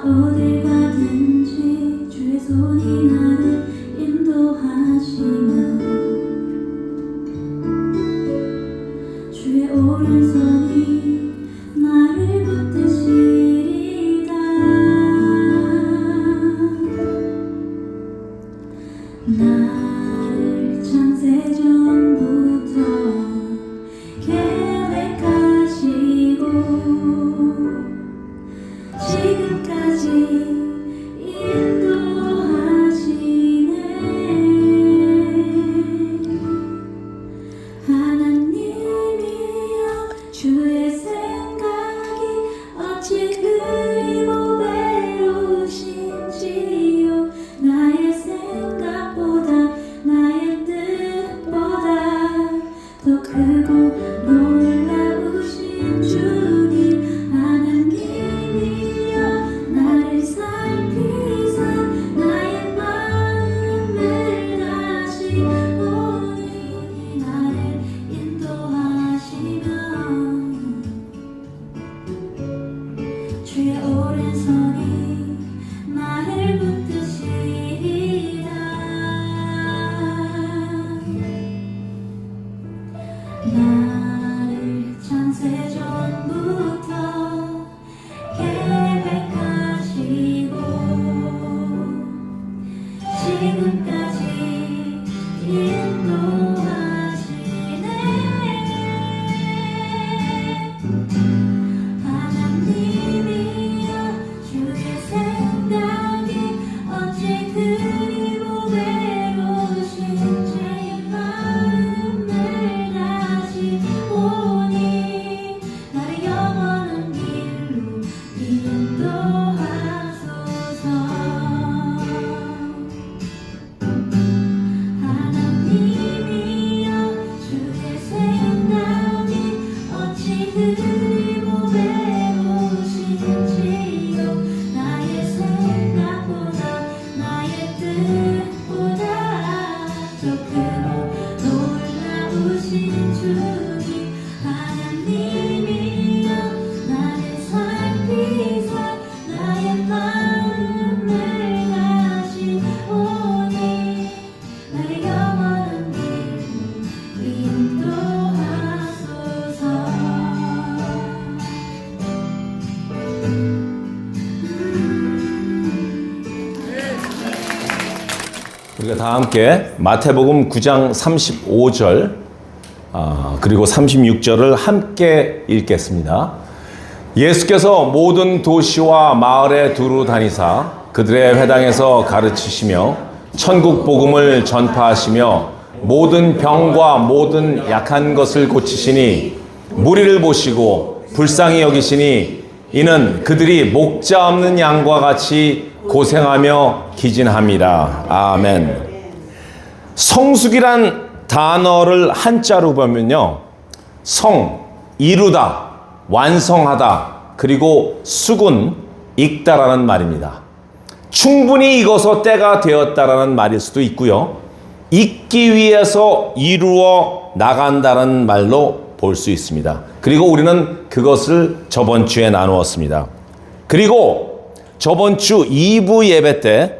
어딜 가든지 주의 손이 나를 인도하시며 주의 오른손이 나를 붙드시리다. 나를 창세전부터 계획하시고 지금까지 인도하시네. 하나님이여 주의 생각이 어찌 그리고 외로우신지요. 나의 생각보다 나의 뜻보다 더 크고 놀라우신 주님. 하나님이여 나를 살피사 나의 마음을 다시 보니 나를 인도하시며 주의 오른손이 나를 붙드시리다. 나를 창세전부터 계획하시고 지금까지 인도하시네. 하나님이여 주의 생각이 어찌 그리고 외로우신지 마음을 다시 보니 나를 영원한 길로 인도하소서. 하나님이여 주의 생각이 어찌 그리고 외로우신지요. 나의 생각보다 나의 뜻보다 더 크고 놀라우신 주님. 하나님이여 나를 살피사 나의 마음을 다시 보니 나의 영원한 길로 인도하소서. 우리가 다 함께 마태복음 9장 35절 그리고 36절을 함께 읽겠습니다. 예수께서 모든 도시와 마을에 두루 다니사 그들의 회당에서 가르치시며 천국 복음을 전파하시며 모든 병과 모든 약한 것을 고치시니 무리를 보시고 불쌍히 여기시니 이는 그들이 목자 없는 양과 같이 고생하며 기진함이라. 아멘. 성숙이란 단어를 한자로 보면요, 성, 이루다, 완성하다, 그리고 숙은 익다라는 말입니다. 충분히 익어서 때가 되었다라는 말일 수도 있고요, 익기 위해서 이루어 나간다는 말로 볼 수 있습니다. 그리고 우리는 그것을 저번 주에 나누었습니다. 그리고 저번 주 2부 예배 때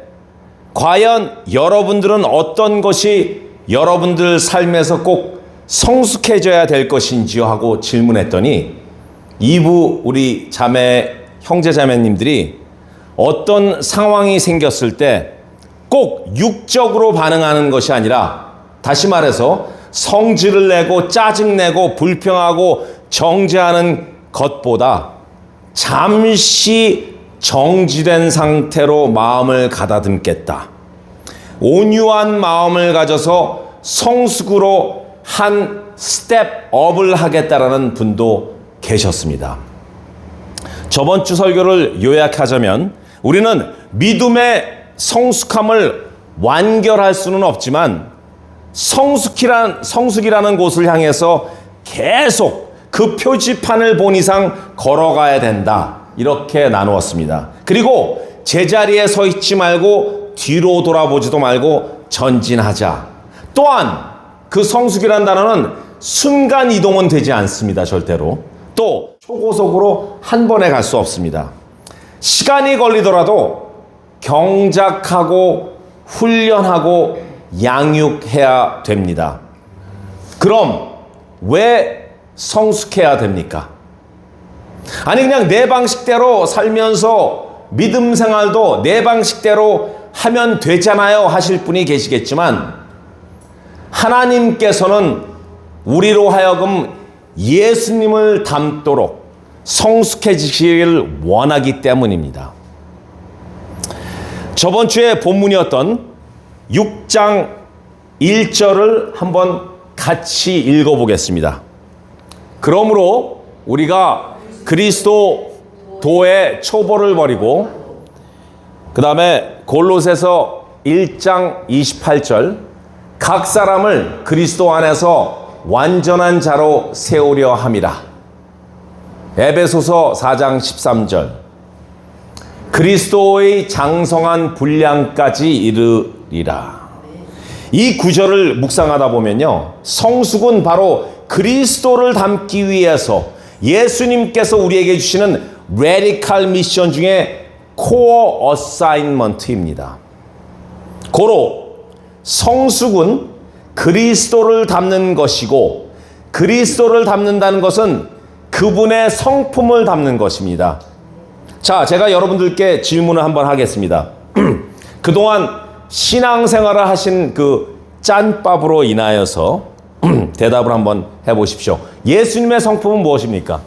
과연 여러분들은 어떤 것이 여러분들 삶에서 꼭 성숙해져야 될 것인지요 하고 질문했더니 2부 우리 자매, 형제 자매님들이 어떤 상황이 생겼을 때 꼭 육적으로 반응하는 것이 아니라, 다시 말해서 성질을 내고 짜증내고 불평하고 정죄하는 것보다 잠시 정지된 상태로 마음을 가다듬겠다, 온유한 마음을 가져서 성숙으로 한 스텝업을 하겠다라는 분도 계셨습니다. 저번 주 설교를 요약하자면 우리는 믿음의 성숙함을 완결할 수는 없지만 성숙이라는 곳을 향해서 계속 그 표지판을 본 이상 걸어가야 된다, 이렇게 나누었습니다. 그리고 제자리에 서 있지 말고 뒤로 돌아보지도 말고 전진하자. 또한 그 성숙이라는 단어는 순간 이동은 되지 않습니다. 절대로. 또 초고속으로 한 번에 갈 수 없습니다. 시간이 걸리더라도 경작하고 훈련하고 양육해야 됩니다. 그럼 왜 성숙해야 됩니까? 아니 그냥 내 방식대로 살면서 믿음 생활도 내 방식대로 하면 되잖아요 하실 분이 계시겠지만 하나님께서는 우리로 하여금 예수님을 닮도록 성숙해지시길 원하기 때문입니다. 저번 주에 본문이었던 6장 1절을 한번 같이 읽어보겠습니다. 그러므로 우리가 그리스도의 초보를 버리고 그 다음에 골로새서 1장 28절 각 사람을 그리스도 안에서 완전한 자로 세우려 함이라. 에베소서 4장 13절 그리스도의 장성한 분량까지 이르리라. 이 구절을 묵상하다 보면요, 성숙은 바로 그리스도를 닮기 위해서 예수님께서 우리에게 주시는 레디컬 미션 중에 코어 어사인먼트입니다. 고로 성숙은 그리스도를 닮는 것이고 그리스도를 닮는다는 것은 그분의 성품을 닮는 것입니다. 자, 제가 여러분들께 질문을 한번 하겠습니다. 그동안 신앙생활을 하신 그 짠밥으로 인하여서 대답을 한번 해보십시오. 예수님의 성품은 무엇입니까?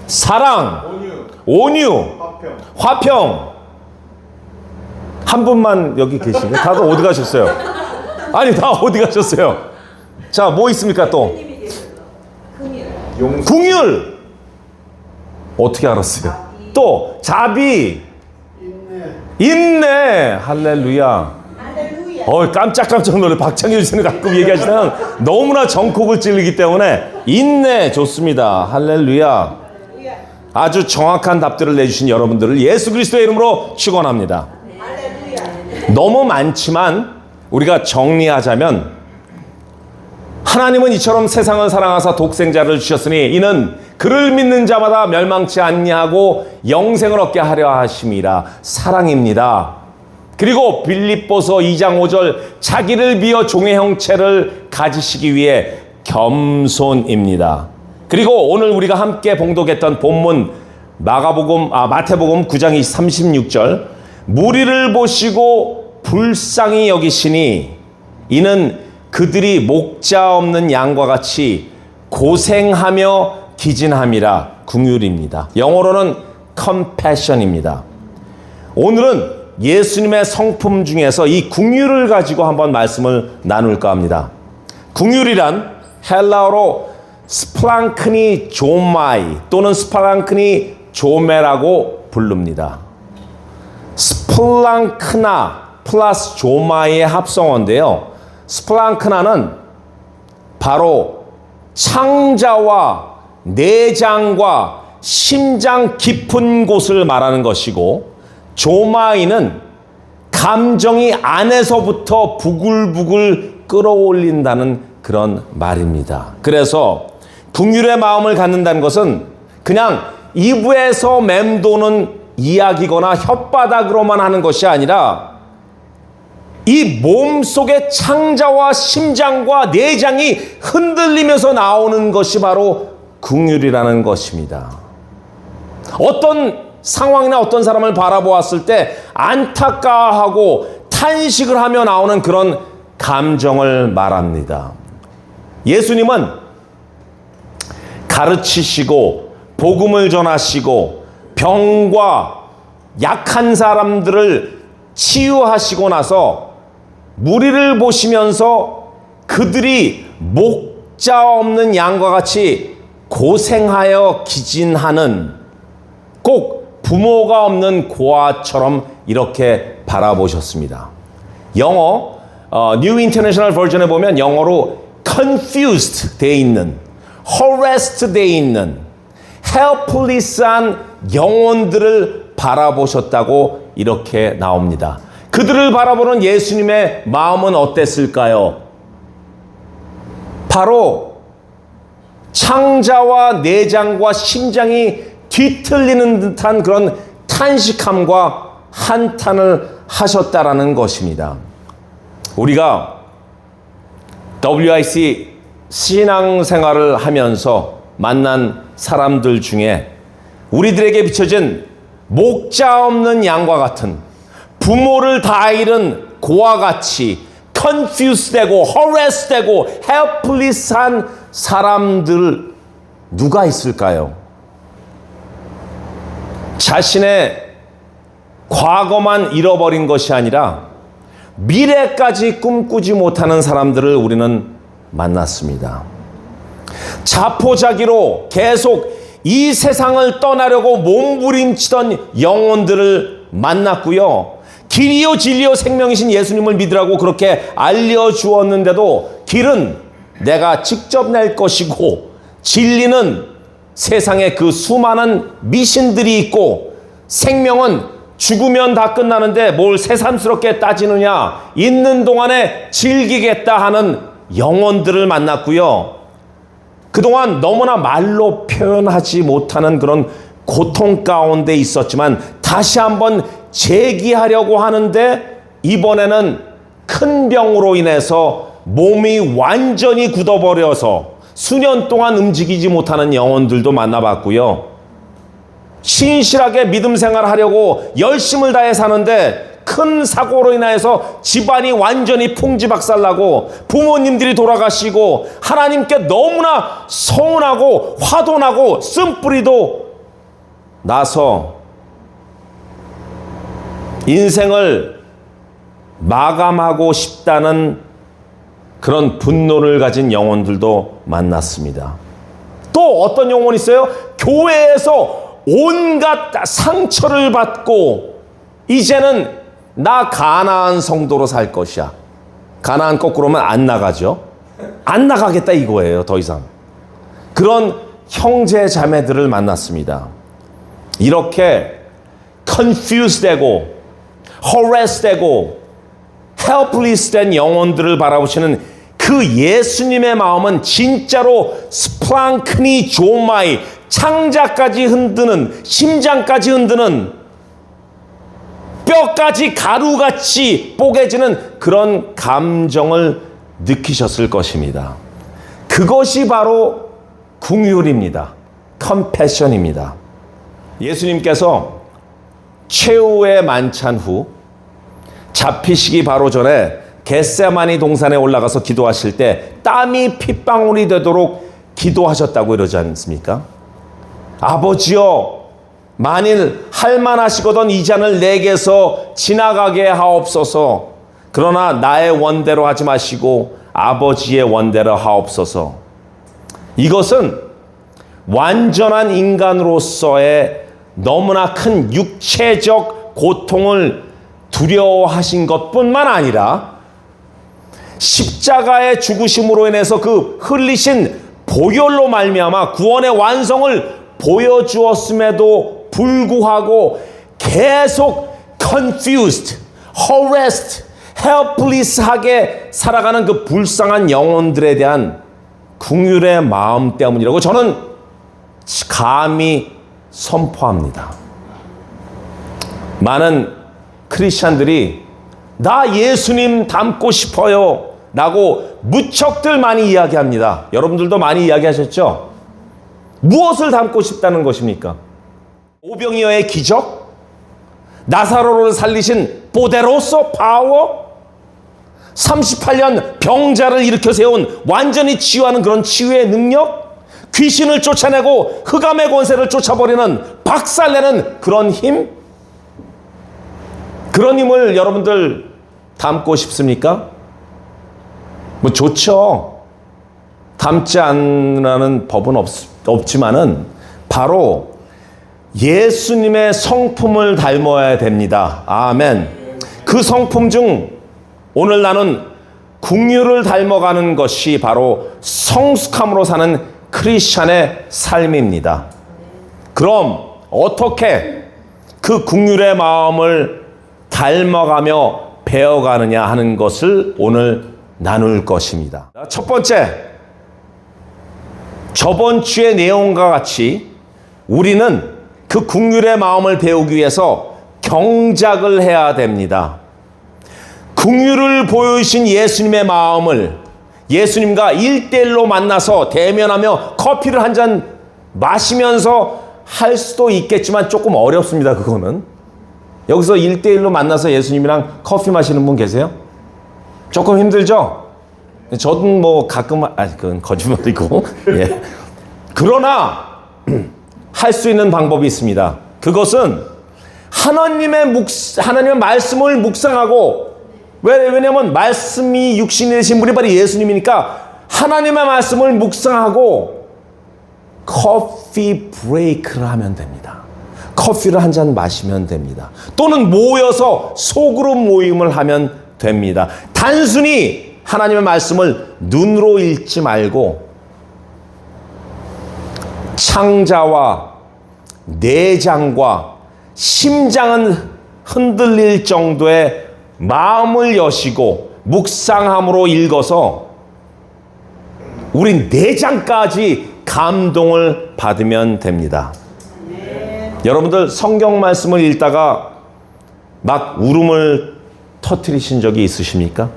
사랑, 온유, 화평. 한 분만 여기 계시고 다들 어디 가셨어요? 아니 다 어디 가셨어요? 자, 뭐 있습니까 또? 궁율. 어떻게 알았어요? 또 자비, 인내. 할렐루야. 깜짝깜짝 놀래. 박창일 씨는 가끔 얘기하시다가 너무나 정콕을 찔리기 때문에 인내. 좋습니다. 할렐루야. 아주 정확한 답들을 내주신 여러분들을 예수 그리스도의 이름으로 축원합니다. 너무 많지만 우리가 정리하자면 하나님은 이처럼 세상을 사랑하사 독생자를 주셨으니 이는 그를 믿는 자마다 멸망치 아니하고 영생을 얻게 하려 하심이라. 사랑입니다. 그리고 빌립보서 2장 5절 자기를 비어 종의 형체를 가지시기 위해 겸손입니다. 그리고 오늘 우리가 함께 봉독했던 본문 마태복음 9장 36절 무리를 보시고 불쌍히 여기시니 이는 그들이 목자 없는 양과 같이 고생하며 기진함이라. 궁율입니다. 영어로는 compassion입니다. 오늘은 예수님의 성품 중에서 이 궁율을 가지고 한번 말씀을 나눌까 합니다. 궁율이란 헬라어로 스플랑크니 조마이 또는 스플랑크니 조메라고 부릅니다. 스플랑크나 플러스 조마이의 합성어인데요. 스플랑크나는 바로 창자와 내장과 심장 깊은 곳을 말하는 것이고 조마이는 감정이 안에서부터 부글부글 끌어올린다는 그런 말입니다. 그래서 궁율의 마음을 갖는다는 것은 그냥 입에서 맴도는 이야기거나 혓바닥으로만 하는 것이 아니라 이 몸속의 창자와 심장과 내장이 흔들리면서 나오는 것이 바로 궁율이라는 것입니다. 어떤 상황이나 어떤 사람을 바라보았을 때 안타까워하고 탄식을 하며 나오는 그런 감정을 말합니다. 예수님은 가르치시고 복음을 전하시고 병과 약한 사람들을 치유하시고 나서 무리를 보시면서 그들이 목자 없는 양과 같이 고생하여 기진하는 꼭 부모가 없는 고아처럼 이렇게 바라보셨습니다. 영어 New International Version에 보면 영어로 confused 돼 있는, harassed 돼 있는, helpless한 영혼들을 바라보셨다고 이렇게 나옵니다. 그들을 바라보는 예수님의 마음은 어땠을까요? 바로 창자와 내장과 심장이 뒤틀리는 듯한 그런 탄식함과 한탄을 하셨다라는 것입니다. 우리가 WIC 신앙생활을 하면서 만난 사람들 중에 우리들에게 비춰진 목자 없는 양과 같은, 부모를 다 잃은 고와 같이 confused되고 harass되고 helpless한 사람들 누가 있을까요? 자신의 과거만 잃어버린 것이 아니라 미래까지 꿈꾸지 못하는 사람들을 우리는 만났습니다. 자포자기로 계속 이 세상을 떠나려고 몸부림치던 영혼들을 만났고요. 길이요 진리요 생명이신 예수님을 믿으라고 그렇게 알려주었는데도 길은 내가 직접 낼 것이고 진리는 세상에 그 수많은 미신들이 있고 생명은 죽으면 다 끝나는데 뭘 새삼스럽게 따지느냐, 있는 동안에 즐기겠다 하는 영혼들을 만났고요. 그동안 너무나 말로 표현하지 못하는 그런 고통 가운데 있었지만 다시 한번 재기하려고 하는데 이번에는 큰 병으로 인해서 몸이 완전히 굳어버려서 수년 동안 움직이지 못하는 영혼들도 만나봤고요. 신실하게 믿음 생활하려고 열심을 다해 사는데 큰 사고로 인해서 집안이 완전히 풍지박살나고 부모님들이 돌아가시고 하나님께 너무나 서운하고 화도 나고 쓴뿌리도 나서 인생을 마감하고 싶다는 그런 분노를 가진 영혼들도 만났습니다. 또 어떤 영혼이 있어요? 교회에서 온갖 상처를 받고 이제는 나 가나안 성도로 살 것이야. 가나안 거꾸로 하면 안 나가죠. 안 나가겠다 이거예요. 더 이상. 그런 형제 자매들을 만났습니다. 이렇게 confused되고 harass되고 helpless된 영혼들을 바라보시는 그 예수님의 마음은 진짜로 스플랑크니 조마이, 창자까지 흔드는, 심장까지 흔드는, 뼈까지 가루같이 뽀개지는 그런 감정을 느끼셨을 것입니다. 그것이 바로 긍휼입니다. 컴패션입니다. 예수님께서 최후의 만찬 후 잡히시기 바로 전에 겟세마니 동산에 올라가서 기도하실 때 땀이 핏방울이 되도록 기도하셨다고 이러지 않습니까? 아버지여, 만일 할만하시거든 이 잔을 내게서 지나가게 하옵소서. 그러나 나의 원대로 하지 마시고 아버지의 원대로 하옵소서. 이것은 완전한 인간으로서의 너무나 큰 육체적 고통을 두려워하신 것뿐만 아니라 십자가의 죽으심으로 인해서 그 흘리신 보혈로 말미암아 구원의 완성을 보여주었음에도 불구하고 계속 confused, harassed, helpless하게 살아가는 그 불쌍한 영혼들에 대한 긍휼의 마음 때문이라고 저는 감히 선포합니다. 많은 크리스찬들이 나 예수님 닮고 싶어요 라고 무척들 많이 이야기합니다. 여러분들도 많이 이야기하셨죠? 무엇을 닮고 싶다는 것입니까? 오병이어의 기적? 나사로를 살리신 포데로소 파워? 38년 병자를 일으켜 세운 완전히 치유하는 그런 치유의 능력? 귀신을 쫓아내고 흑암의 권세를 쫓아버리는 박살내는 그런 힘? 그런 힘을 여러분들 닮고 싶습니까? 뭐 좋죠. 닮지 않으라는 법은 없지만은 바로 예수님의 성품을 닮아야 됩니다. 아멘. 그 성품 중 오늘 나는 긍휼을 닮아가는 것이 바로 성숙함으로 사는 크리스찬의 삶입니다. 그럼 어떻게 그 긍휼의 마음을 닮아가며 배워가느냐 하는 것을 오늘 나눌 것입니다. 첫 번째, 저번 주의 내용과 같이 우리는 그 긍휼의 마음을 배우기 위해서 경작을 해야 됩니다. 긍휼을 보여주신 예수님의 마음을 예수님과 1대1로 만나서 대면하며 커피를 한 잔 마시면서 할 수도 있겠지만 조금 어렵습니다. 그거는. 여기서 1대1로 만나서 예수님이랑 커피 마시는 분 계세요? 조금 힘들죠? 저도 뭐 가끔, 그건 거짓말이고. 예. 그러나 할 수 있는 방법이 있습니다. 그것은 하나님의 말씀을 묵상하고, 왜냐면 말씀이 육신이 되신 분이 바로 예수님이니까 하나님의 말씀을 묵상하고 커피 브레이크를 하면 됩니다. 커피를 한 잔 마시면 됩니다. 또는 모여서 소그룹 모임을 하면 됩니다. 단순히 하나님의 말씀을 눈으로 읽지 말고 창자와 내장과 심장은 흔들릴 정도의 마음을 여시고 묵상함으로 읽어서 우리 내장까지 감동을 받으면 됩니다. 여러분들 성경 말씀을 읽다가 막 울음을 터뜨리신 적이 있으십니까?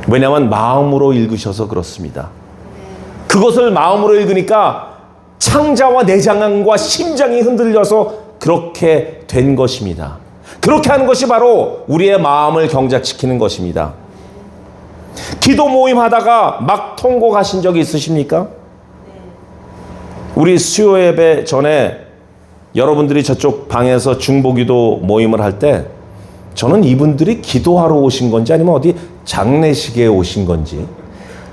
왜냐하면 마음으로 읽으셔서 그렇습니다. 그것을 마음으로 읽으니까 창자와 내장과 심장이 흔들려서 그렇게 된 것입니다. 그렇게 하는 것이 바로 우리의 마음을 경작시키는 것입니다. 기도 모임 하다가 막 통곡하신 적이 있으십니까? 우리 수요 예배 전에 여러분들이 저쪽 방에서 중보기도 모임을 할 때 저는 이분들이 기도하러 오신 건지 아니면 어디 장례식에 오신 건지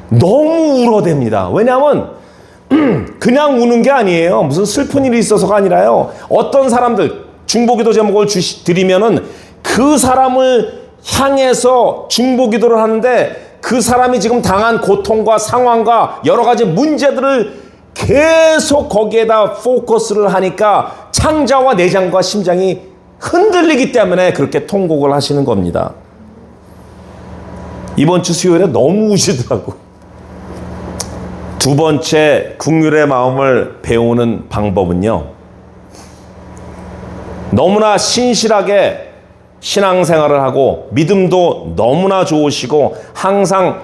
너무 울어댑니다. 왜냐하면 그냥 우는 게 아니에요. 무슨 슬픈 일이 있어서가 아니라요. 어떤 사람들 중보기도 제목을 드리면은 그 사람을 향해서 중보기도를 하는데 그 사람이 지금 당한 고통과 상황과 여러 가지 문제들을 계속 거기에다 포커스를 하니까 창자와 내장과 심장이 흔들리기 때문에 그렇게 통곡을 하시는 겁니다. 이번 주 수요일에 너무 우시더라고. 두 번째 긍휼의 마음을 배우는 방법은요, 너무나 신실하게 신앙생활을 하고 믿음도 너무나 좋으시고 항상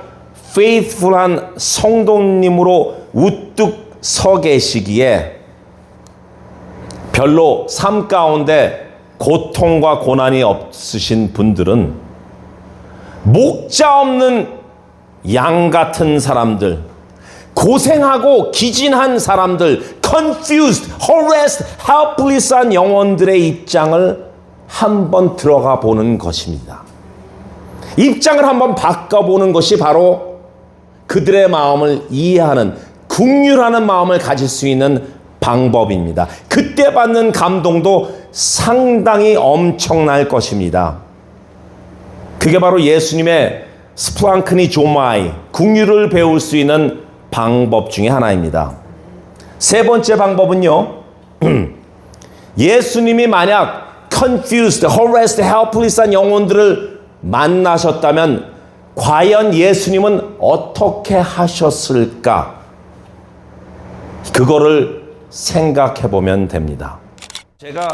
faithful한 성도님으로 우뚝 서 계시기에 별로 삶 가운데 고통과 고난이 없으신 분들은 목자 없는 양 같은 사람들, 고생하고 기진한 사람들, confused, harassed, helpless한 영혼들의 입장을 한번 들어가 보는 것입니다. 입장을 한번 바꿔보는 것이 바로 그들의 마음을 이해하는, 긍휼하는 마음을 가질 수 있는 방법입니다. 그때 받는 감동도 상당히 엄청날 것입니다. 그게 바로 예수님의 스플랑크니 조마이, 긍휼을 배울 수 있는 방법 중에 하나입니다. 세 번째 방법은요, 예수님이 만약 confused, harassed, helpless한 영혼들을 만나셨다면 과연 예수님은 어떻게 하셨을까? 그거를 생각해 보면 됩니다. 제가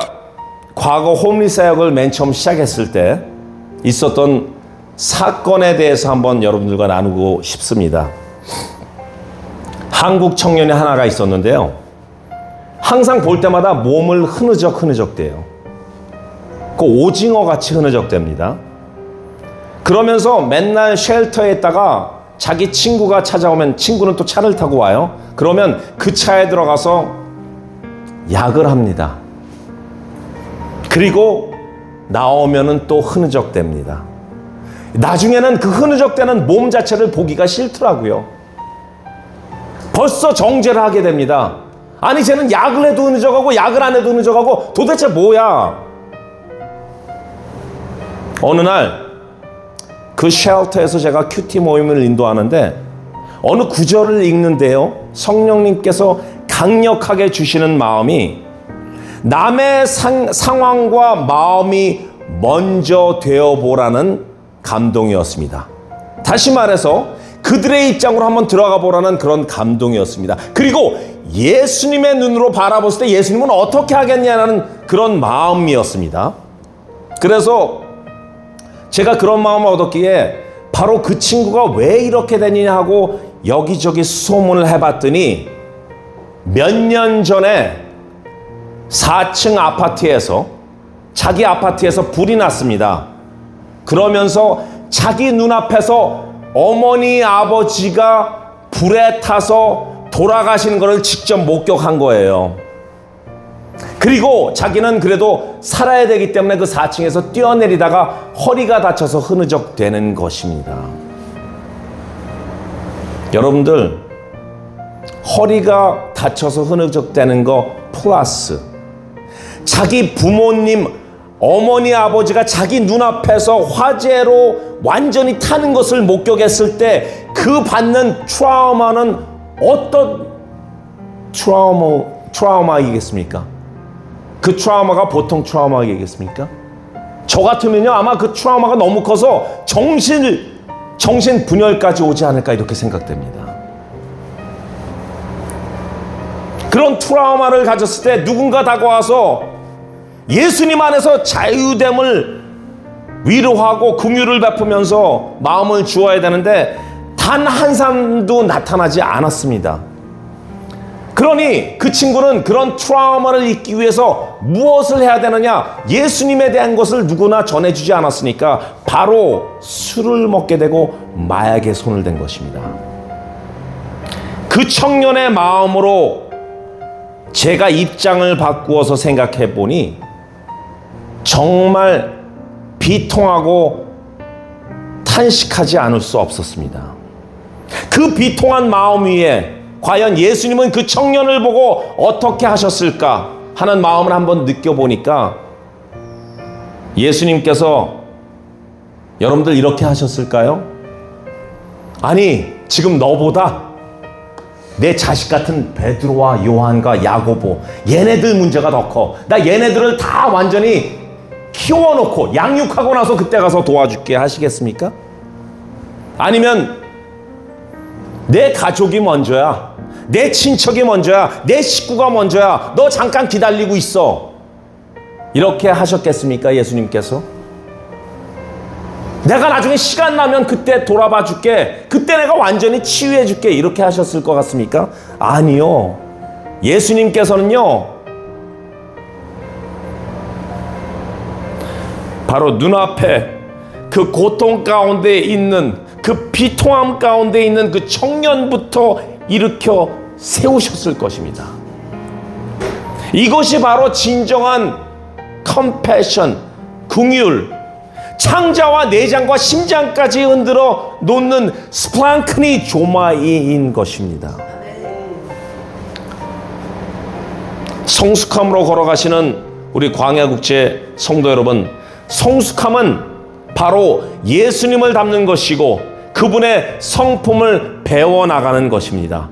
과거 홈리스 사역을 맨 처음 시작했을 때 있었던 사건에 대해서 한번 여러분들과 나누고 싶습니다. 한국 청년이 하나가 있었는데요. 항상 볼 때마다 몸을 흐느적대요. 그 오징어 같이 흐느적댑니다. 그러면서 맨날 쉘터에 있다가 자기 친구가 찾아오면 친구는 또 차를 타고 와요. 그러면 그 차에 들어가서 약을 합니다. 그리고 나오면은 또 흐느적댑니다. 나중에는 그 흐느적대는 몸 자체를 보기가 싫더라고요. 벌써 정죄를 하게 됩니다. 아니 쟤는 약을 해도 흐느적하고 약을 안 해도 흐느적하고 도대체 뭐야? 어느 날 그 쉘터에서 제가 큐티 모임을 인도하는데 어느 구절을 읽는데요, 성령님께서 강력하게 주시는 마음이 남의 상황과 마음이 먼저 되어보라는 감동이었습니다. 다시 말해서 그들의 입장으로 한번 들어가 보라는 그런 감동이었습니다. 그리고 예수님의 눈으로 바라봤을 때 예수님은 어떻게 하겠냐는 그런 마음이었습니다. 그래서 제가 그런 마음을 얻었기에 바로 그 친구가 왜 이렇게 되느냐 하고 여기저기 소문을 해봤더니 몇 년 전에 4층 아파트에서 자기 아파트에서 불이 났습니다. 그러면서 자기 눈앞에서 어머니 아버지가 불에 타서 돌아가시는 것을 직접 목격한 거예요. 그리고 자기는 그래도 살아야 되기 때문에 그 4층에서 뛰어내리다가 허리가 다쳐서 흐느적되는 것입니다. 여러분들, 허리가 다쳐서 흐느적되는 거 플러스 자기 부모님, 어머니 아버지가 자기 눈앞에서 화재로 완전히 타는 것을 목격했을 때 그 받는 트라우마는 어떤 트라우마이겠습니까? 그 트라우마가 보통 트라우마이겠습니까? 저 같으면요 아마 그 트라우마가 너무 커서 정신 분열까지 오지 않을까 이렇게 생각됩니다. 그런 트라우마를 가졌을 때 누군가 다가와서 예수님 안에서 자유됨을 위로하고 긍휼을 베푸면서 마음을 주어야 되는데 단 한 사람도 나타나지 않았습니다. 그러니 그 친구는 그런 트라우마를 잊기 위해서 무엇을 해야 되느냐? 예수님에 대한 것을 누구나 전해주지 않았으니까 바로 술을 먹게 되고 마약에 손을 댄 것입니다. 그 청년의 마음으로 제가 입장을 바꾸어서 생각해 보니 정말 비통하고 탄식하지 않을 수 없었습니다. 그 비통한 마음 위에 과연 예수님은 그 청년을 보고 어떻게 하셨을까 하는 마음을 한번 느껴보니까 예수님께서 여러분들 이렇게 하셨을까요? 아니, 지금 너보다 내 자식 같은 베드로와 요한과 야고보 얘네들 문제가 더 커. 나 얘네들을 다 완전히 키워놓고 양육하고 나서 그때 가서 도와줄게 하시겠습니까? 아니면 내 가족이 먼저야, 내 친척이 먼저야, 내 식구가 먼저야, 너 잠깐 기다리고 있어, 이렇게 하셨겠습니까? 예수님께서 내가 나중에 시간 나면 그때 돌아봐 줄게, 그때 내가 완전히 치유해 줄게, 이렇게 하셨을 것 같습니까? 아니요. 예수님께서는요 바로 눈앞에 그 고통 가운데 있는 그 비통함 가운데 있는 그 청년부터 일으켜 세우셨을 것입니다. 이것이 바로 진정한 컴패션, 긍휼, 창자와 내장과 심장까지 흔들어 놓는 스플랑크니 조마이인 것입니다. 성숙함으로 걸어가시는 우리 광야국제 성도 여러분, 성숙함은 바로 예수님을 닮는 것이고 그분의 성품을 배워나가는 것입니다.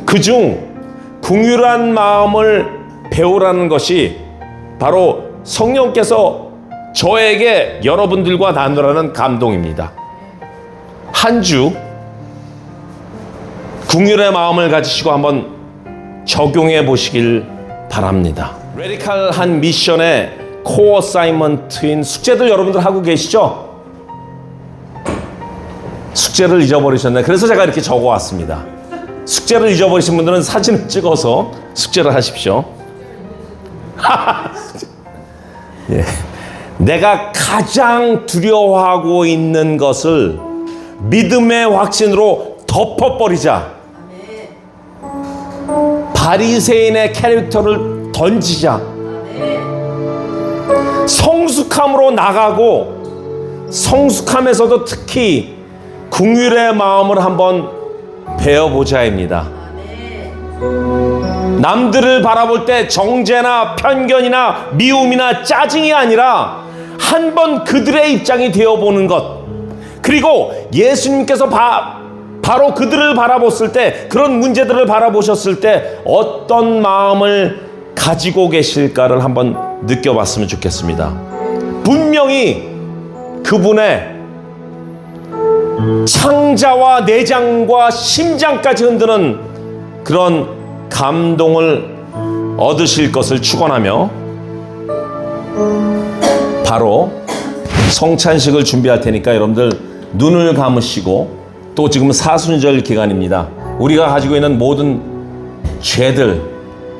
그중 긍휼한 마음을 배우라는 것이 바로 성령께서 저에게 여러분들과 나누라는 감동입니다. 한 주 긍휼의 마음을 가지시고 한번 적용해 보시길 바랍니다. 레디칼한 미션의 코어 어사이먼트인 숙제들 여러분들 하고 계시죠? 숙제를 잊어버리셨네. 그래서 제가 이렇게 적어왔습니다. 숙제를 잊어버리신 분들은 사진을 찍어서 숙제를 하십시오. 예. 내가 가장 두려워하고 있는 것을 믿음의 확신으로 덮어버리자. 바리새인의 캐릭터를 던지자. 성숙함으로 나가고 성숙함에서도 특히 긍휼의 마음을 한번 배워보자입니다. 남들을 바라볼 때 정죄나 편견이나 미움이나 짜증이 아니라 한번 그들의 입장이 되어보는 것, 그리고 예수님께서 바로 그들을 바라봤을 때, 그런 문제들을 바라보셨을 때 어떤 마음을 가지고 계실까를 한번 느껴봤으면 좋겠습니다. 분명히 그분의 창자와 내장과 심장까지 흔드는 그런 감동을 얻으실 것을 축원하며 바로 성찬식을 준비할 테니까 여러분들 눈을 감으시고, 또 지금 사순절 기간입니다. 우리가 가지고 있는 모든 죄들,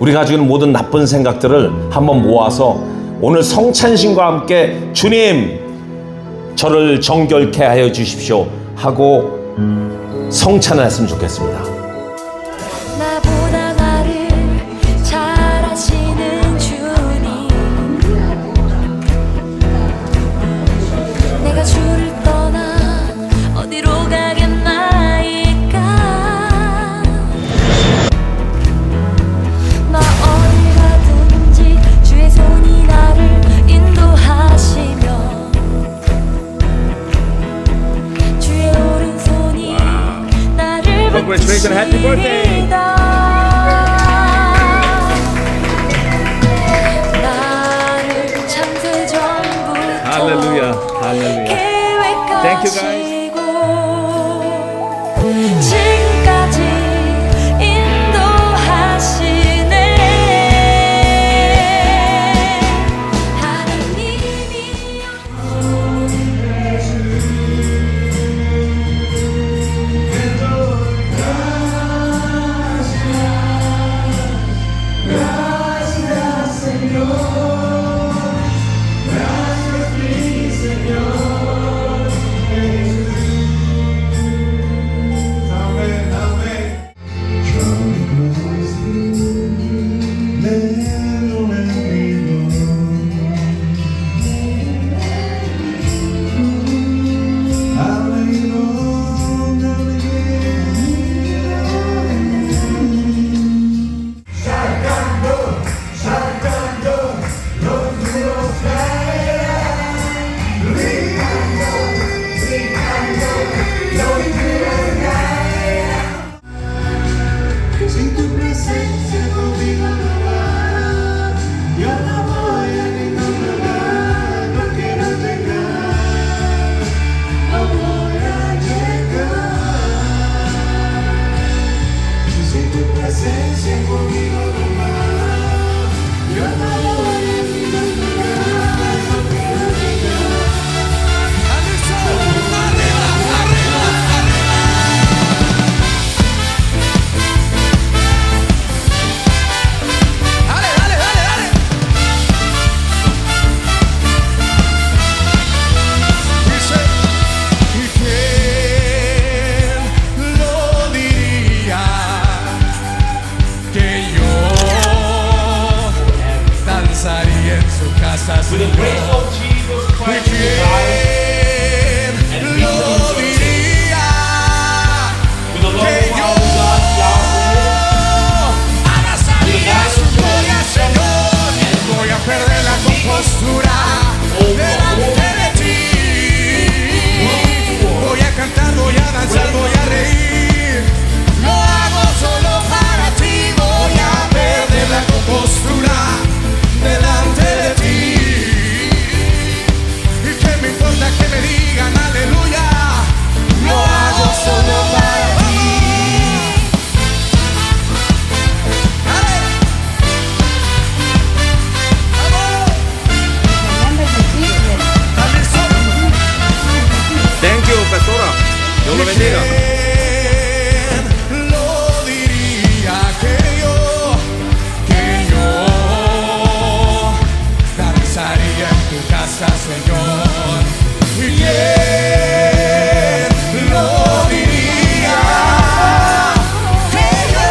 우리가 가지고 있는 모든 나쁜 생각들을 한번 모아서 오늘 성찬식과 함께 주님 저를 정결케 하여 주십시오 하고 성찬을 했으면 좋겠습니다. 나보다 나를 잘 아시는 주님, 내가 주를 떠나 어디로 가겠나이까. 나 어디 가든지 주의 손이 나를 인도하시며 주의 오른손이 나를 Congratulations, happy birthday. 나를 창세전부터 Hallelujah. Hallelujah. Thank you, guys. 지금까지 인도하시네 하나님이여. Sin tu presencia conmigo no va, yo no voy a ningún lugar, no quiero llegar, no voy a llegar. Sin tu presencia conmigo no va, yo no voy a ningún lugar, no quiero llegar. With the grace of Jesus Christ, and the wisdom of the Lord God, Yahweh, Abrazaría su gloria, Señor. Voy a perder la compostura delante de ti. Voy a cantar, voy a danzar, voy a reír. Lo hago solo para ti. Voy a perder la compostura delante de ti. ¿Y qué me importa que me digan aleluya? Lo hago solo para ti. ¡Ale! ¡Vamos! ¿Están listos? Thank you, pastora. Dios lo bendiga. ¿Quién lo diría que yo danzaría en tu casa, Señor? ¿Y quién lo diría que yo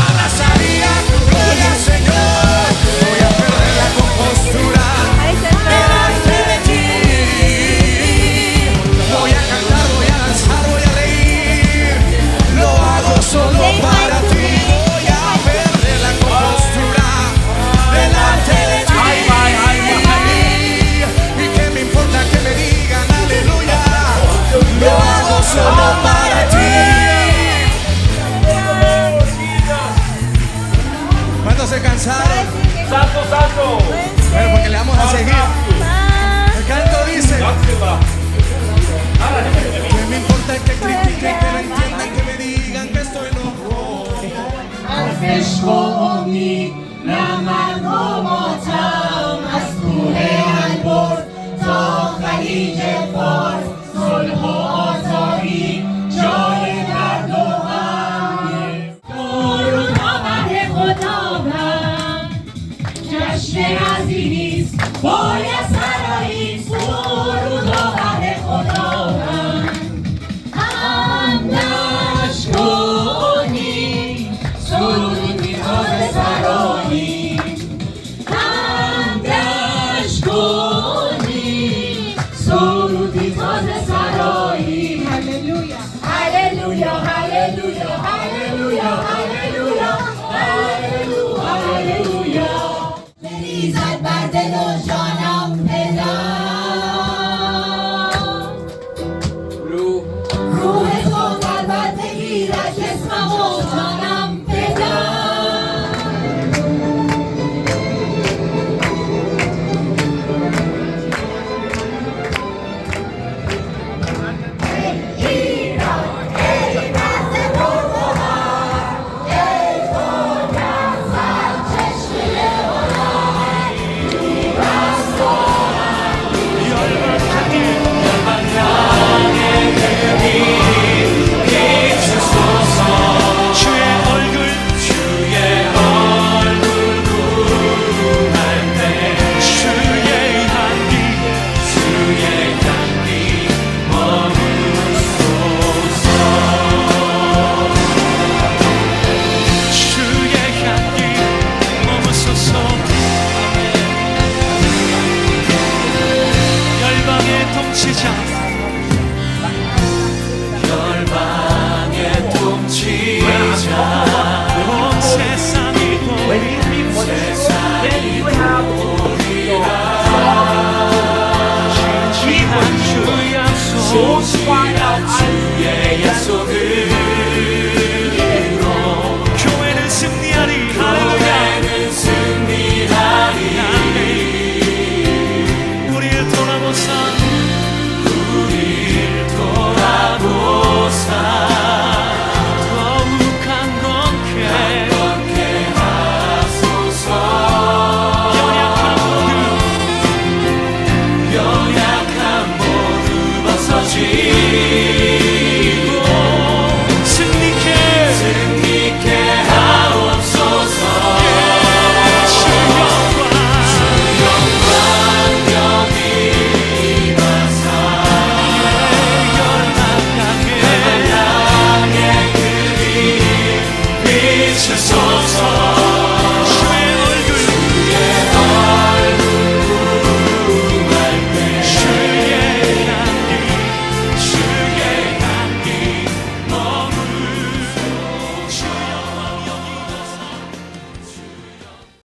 abrazaría tu gloria, Señor? Voy a perder la compostura delante de ti. Voy a cantar, voy a danzar, voy a reír. Lo hago solo para ti. Voy a perder la compostura delante de ti. ¿Y qué me importa que me digan aleluya? Lo hago solo para ti. ¿Cuántos se cansaron? Santo, santo. Bueno, porque le vamos a seguir. El canto dice: ¿qué me importa que critiquen, que no entiendan, que me digan que estoy loco? ze szkołni na marnomotam, a skóre albor, co chalidzie for, solho ozori, joje gardowanie. Korunowa rechotowa, wcześnie razinis, bo ja